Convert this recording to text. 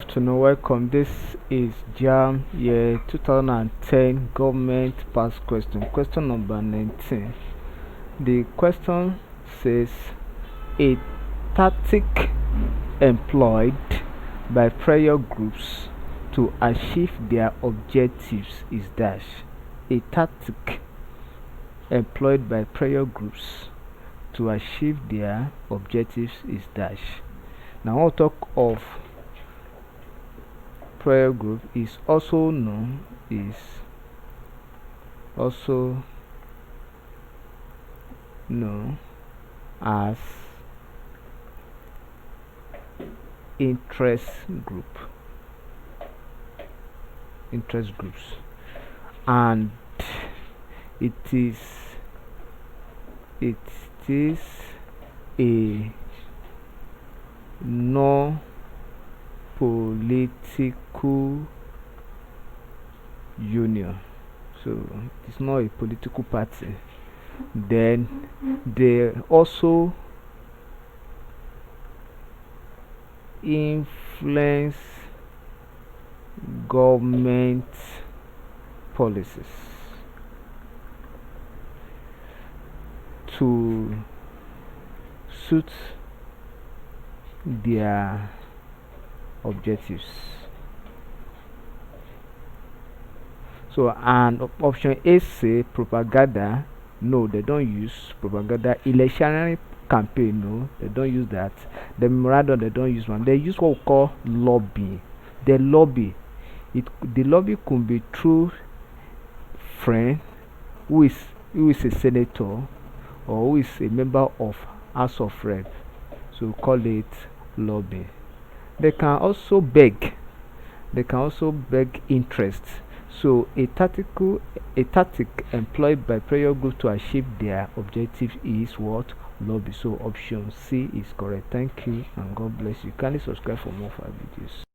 afternoon, welcome. This is Jamb year 2010 government pass question number 19. The question says a tactic employed by prayer groups to achieve their objectives is dash. A tactic employed by prayer groups to achieve their objectives is dash. Now I'll talk of prayer group is also known as interest groups, and it is a non-political union, so it's not a political party. Then they also influence government policies to suit their objectives. So, and option A say propaganda. No, they don't use propaganda. Electionary campaign, no, they don't use that. The memorandum, they don't use one. They use what we call lobby. The lobby could be through friend who is a senator or who is a member of House of Rep. So call it lobby. They can also beg interest. So a tactic employed by prayer group to achieve their objective is what? Lobby. So option C is correct. Thank you and God bless you. Kindly subscribe for more videos.